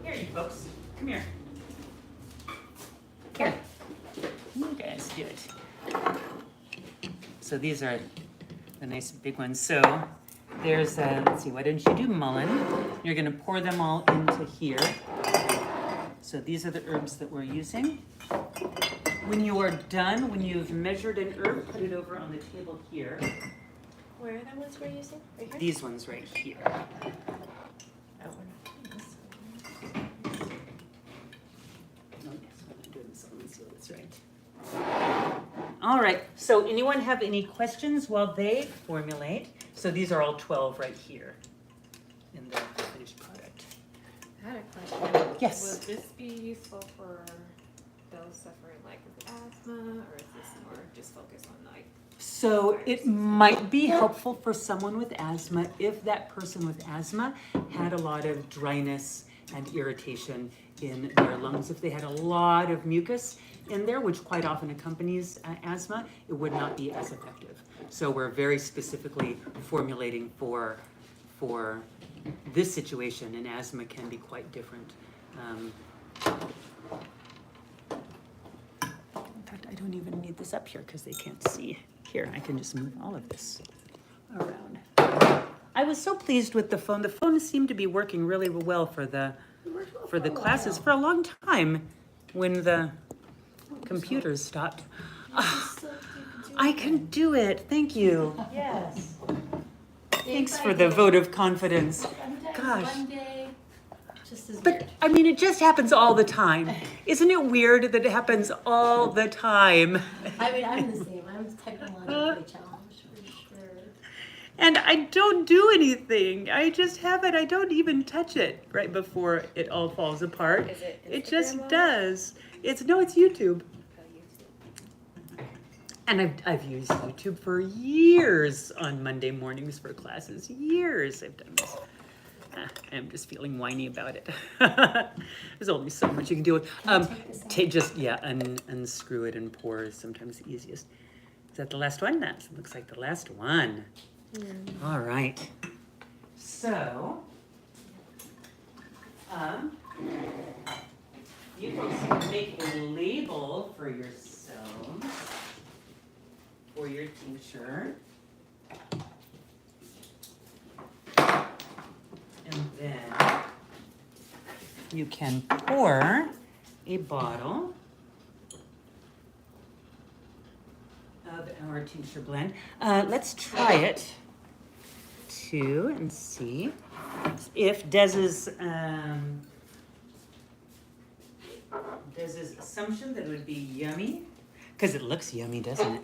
Here, you folks. Come here. Here, you guys do it. So these are the nice big ones. So there's, let's see, why don't you do mullein? You're gonna pour them all into here. So these are the herbs that we're using. When you are done, when you've measured an herb, put it over on the table here. Where are the ones we're using? Right here? These ones right here. Oh, we're not doing this one. Oh, yes, we're not doing this one. Let's see what it's right. All right, so anyone have any questions while they formulate? So these are all 12 right here in the finished product. I had a question. Yes. Would this be useful for those suffering like with asthma, or is this more just focused on like? So it might be helpful for someone with asthma if that person with asthma had a lot of dryness and irritation in their lungs. If they had a lot of mucus in there, which quite often accompanies asthma, it would not be as effective. So we're very specifically formulating for this situation, and asthma can be quite different. In fact, I don't even need this up here because they can't see. Here, I can just move all of this around. I was so pleased with the phone. The phone seemed to be working really well for the classes for a long time when the computers stopped. I can do it. Thank you. Yes. Thanks for the vote of confidence. Gosh. One day, just as But weird. I mean, it just happens all the time. Isn't it weird that it happens all the time? I mean, I'm the same. I'm technologically challenged for sure. And I don't do anything. I just have it. I don't even touch it right before it all falls apart. Is it It just Instagram Live? does. It's YouTube. Oh, YouTube. And I've used YouTube for years on Monday mornings for classes. Years I've done this. I'm just feeling whiny about it. There's only so much you can do. Unscrew it and pour is sometimes the easiest. Is that the last one? That looks like the last one. All right. So, you folks can make a label for yourselves for your tincture. And then you can pour a bottle of our tincture blend. Let's try it too and see if Des's assumption that it would be yummy, because it looks yummy, doesn't it?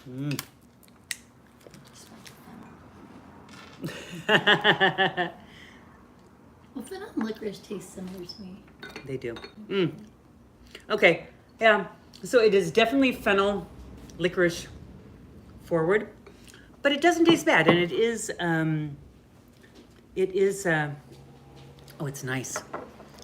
Mm. Well, fennel and licorice taste similar to me. They do. Okay, yeah. So it is definitely fennel, licorice forward, but it doesn't taste bad, and it is. Oh, it's nice.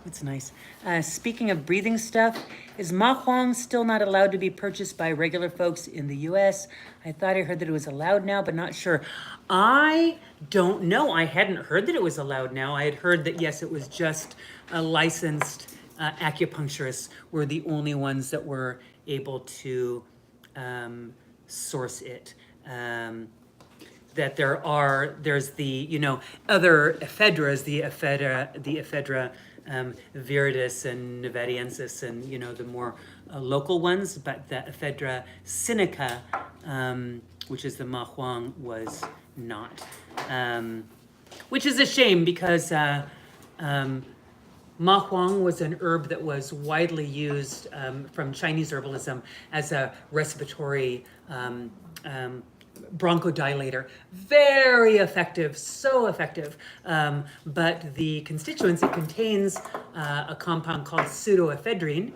That's nice. Speaking of breathing stuff, is ma huang still not allowed to be purchased by regular folks in the US? I thought I heard that it was allowed now, but not sure. I don't know. I hadn't heard that it was allowed now. I had heard that, yes, it was just licensed acupuncturists were the only ones that were able to source it. That there's the, other ephedras, the ephedra viridis and nevadiensis and, the more local ones, but the ephedra sinica, which is the ma huang, was not. Which is a shame because ma huang was an herb that was widely used from Chinese herbalism as a respiratory bronchodilator. Very effective, so effective. But the constituents, it contains a compound called pseudoephedrine.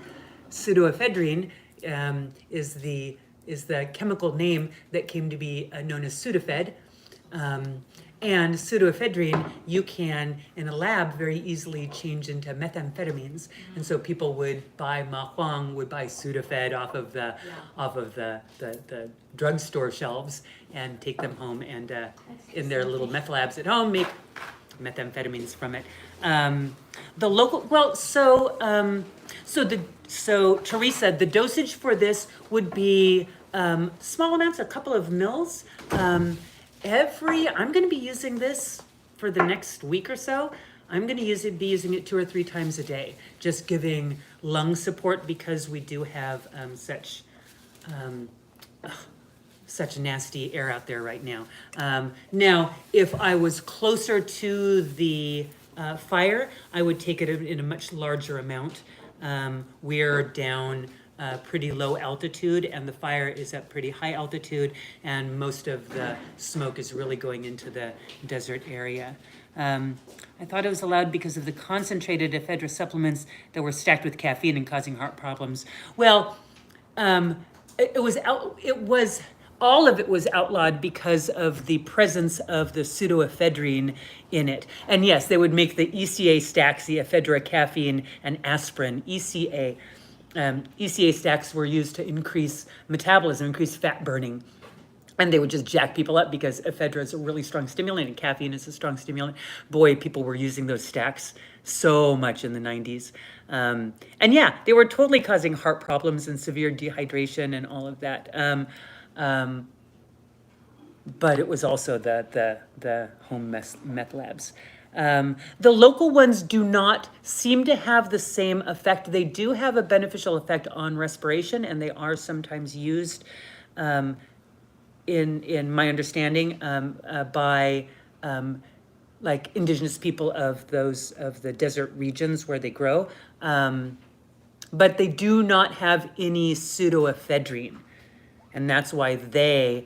Pseudoephedrine is the chemical name that came to be known as Sudafed. And pseudoephedrine, you can, in a lab, very easily change into methamphetamines. And so people would buy ma huang, would buy Sudafed off of the drugstore shelves and take them home and in their little meth labs at home make methamphetamines from it. So Teresa, the dosage for this would be small amounts, a couple of mils. I'm going to be using this for the next week or so. I'm going to be using it 2 or 3 times a day, just giving lung support because we do have such nasty air out there right now. Now, if I was closer to the fire, I would take it in a much larger amount. We're down pretty low altitude and the fire is at pretty high altitude and most of the smoke is really going into the desert area. I thought it was allowed because of the concentrated ephedra supplements that were stacked with caffeine and causing heart problems. Well, all of it was outlawed because of the presence of the pseudoephedrine in it. And yes, they would make the ECA stacks, the ephedra, caffeine, and aspirin, ECA. ECA stacks were used to increase metabolism, increase fat burning. And they would just jack people up because ephedra is a really strong stimulant and caffeine is a strong stimulant. Boy, people were using those stacks so much in the 90s. And yeah, they were totally causing heart problems and severe dehydration and all of that. But it was also the home meth labs. The local ones do not seem to have the same effect. They do have a beneficial effect on respiration, and they are sometimes used, in my understanding, by like indigenous people of the desert regions where they grow. But they do not have any pseudoephedrine, and that's why they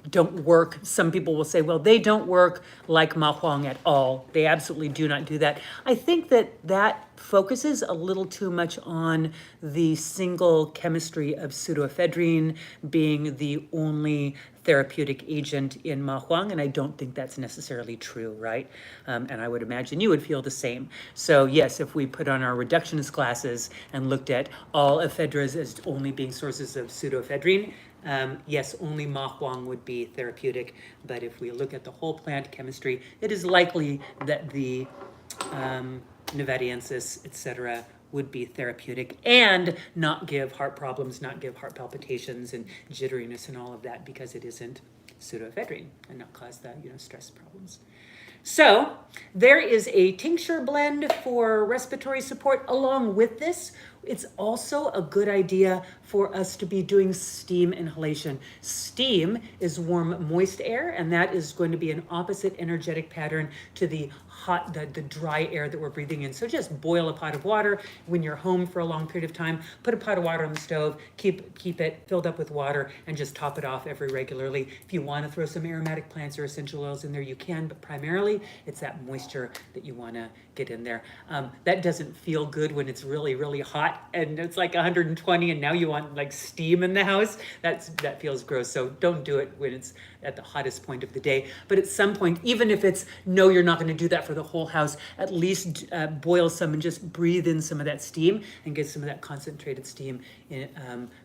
don't work. Some people will say, well, they don't work like ma huang at all. They absolutely do not do that. I think that focuses a little too much on the single chemistry of pseudoephedrine being the only therapeutic agent in ma huang, and I don't think that's necessarily true, right? And I would imagine you would feel the same. So yes, if we put on our reductionist classes and looked at all ephedras as only being sources of pseudoephedrine, yes, only ma huang would be therapeutic, but if we look at the whole plant chemistry, it is likely that the nevadiensis, etc., would be therapeutic and not give heart problems, not give heart palpitations and jitteriness and all of that because it isn't pseudoephedrine and not cause the stress problems. So there is a tincture blend for respiratory support along with this. It's also a good idea for us to be doing steam inhalation. Steam is warm, moist air, and that is going to be an opposite energetic pattern to the hot, the dry air that we're breathing in. So just boil a pot of water when you're home for a long period of time. Put a pot of water on the stove, keep it filled up with water, and just top it off every regularly. If you want to throw some aromatic plants or essential oils in there, you can, but primarily it's that moisture that you want to get in there. That doesn't feel good when it's really, really hot and it's like 120 and now you want want like steam in the house. That feels gross. So don't do it when it's at the hottest point of the day. But at some point, even if it's no, you're not going to do that for the whole house, at least boil some and just breathe in some of that steam and get some of that concentrated steam in,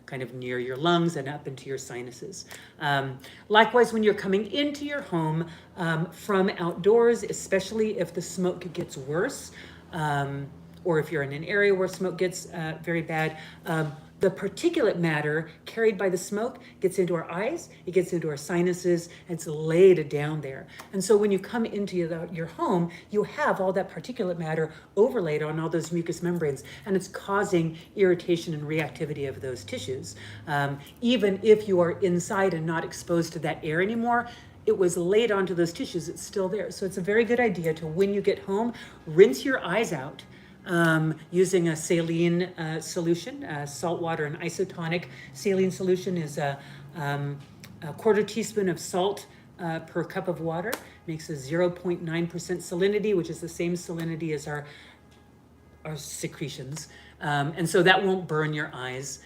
kind of near your lungs and up into your sinuses. Likewise, when you're coming into your home from outdoors, especially if the smoke gets worse, or if you're in an area where smoke gets very bad, the particulate matter carried by the smoke gets into our eyes, it gets into our sinuses, and it's laid down there. And so when you come into your home, you have all that particulate matter overlaid on all those mucous membranes, and it's causing irritation and reactivity of those tissues. Even if you are inside and not exposed to that air anymore, it was laid onto those tissues, it's still there. So it's a very good idea to, when you get home, rinse your eyes out. Using a saline solution, salt water and isotonic saline solution is a quarter teaspoon of salt per cup of water, makes a 0.9% salinity, which is the same salinity as our secretions. And so that won't burn your eyes.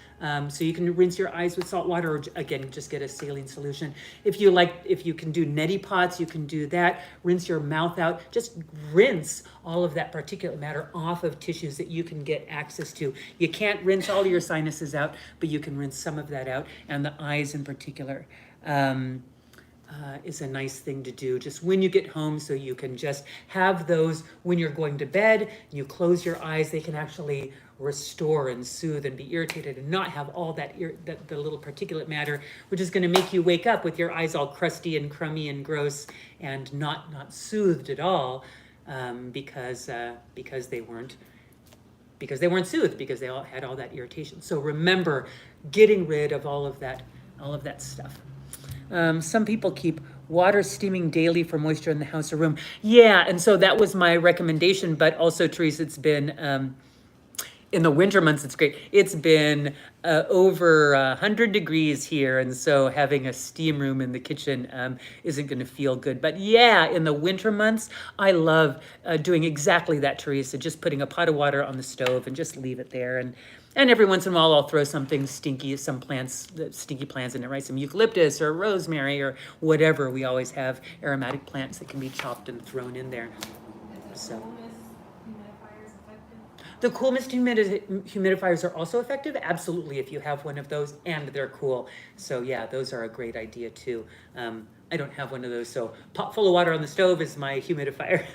So you can rinse your eyes with salt water, or again, just get a saline solution. If you can do neti pots, you can do that. Rinse your mouth out. Just rinse all of that particulate matter off of tissues that you can get access to. You can't rinse all of your sinuses out, but you can rinse some of that out, and the eyes in particular. Is a nice thing to do just when you get home, so you can just have those when you're going to bed. You close your eyes, they can actually restore and soothe and be irritated and not have all that the little particulate matter, which is going to make you wake up with your eyes all crusty and crummy and gross and not soothed at all, because they weren't soothed, because they all had all that irritation. So remember, getting rid of all of that stuff. Some people keep water steaming daily for moisture in the house or room. Yeah, and so that was my recommendation, but also, Therese, it's been, in the winter months, it's great. It's been over 100 degrees here, and so having a steam room in the kitchen isn't going to feel good. But yeah, in the winter months, I love doing exactly that, Teresa, just putting a pot of water on the stove and just leave it there. And every once in a while, I'll throw something stinky, stinky plants in it, right? Some eucalyptus or rosemary or whatever. We always have aromatic plants that can be chopped and thrown in there. So. The cool mist humidifiers are also effective, absolutely, if you have one of those, and they're cool. So yeah, those are a great idea too. I don't have one of those, so pot full of water on the stove is my humidifier.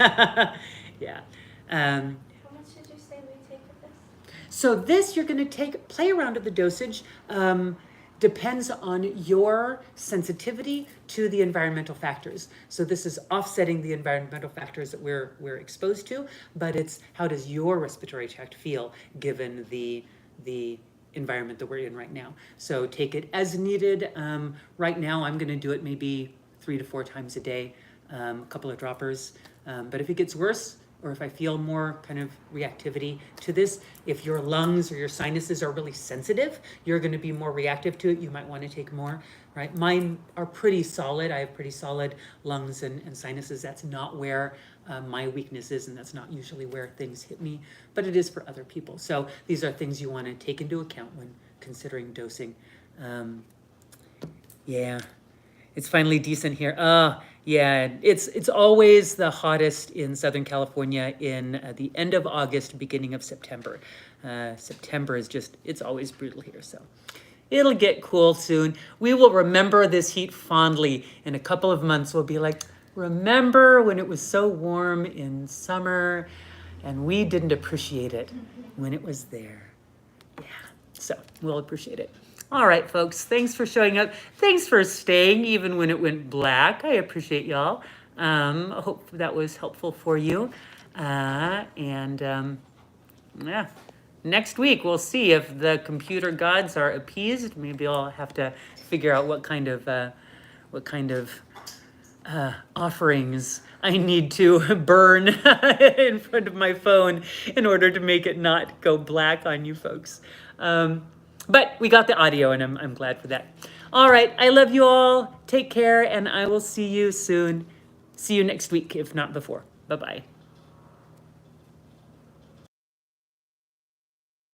Yeah. How much did you say we take of this? So this, you're going to play around with the dosage. Depends on your sensitivity to the environmental factors. So this is offsetting the environmental factors that we're exposed to, but it's how does your respiratory tract feel given the environment that we're in right now. So take it as needed. Right now, I'm going to do it maybe 3 to 4 times a day, a couple of droppers. But if it gets worse, or if I feel more kind of reactivity to this, if your lungs or your sinuses are really sensitive, you're going to be more reactive to it. You might want to take more, right? Mine are pretty solid. I have pretty solid lungs and sinuses. That's not where my weakness is, and that's not usually where things hit me, but it is for other people. So these are things you want to take into account when considering dosing. Yeah, it's finally decent here. Yeah, it's always the hottest in Southern California in the end of August, beginning of September. September is it's always brutal here, so it'll get cool soon. We will remember this heat fondly. In a couple of months, we'll be like, remember when it was so warm in summer and we didn't appreciate it when it was there. Yeah, so we'll appreciate it. All right, folks, thanks for showing up. Thanks for staying even when it went black. I appreciate y'all. I hope that was helpful for you. Yeah, next week we'll see if the computer gods are appeased. Maybe I'll have to figure out what kind of offerings I need to burn in front of my phone in order to make it not go black on you folks. But we got the audio, and I'm glad for that. All right, I love you all. Take care, and I will see you soon. See you next week, if not before. Bye-bye.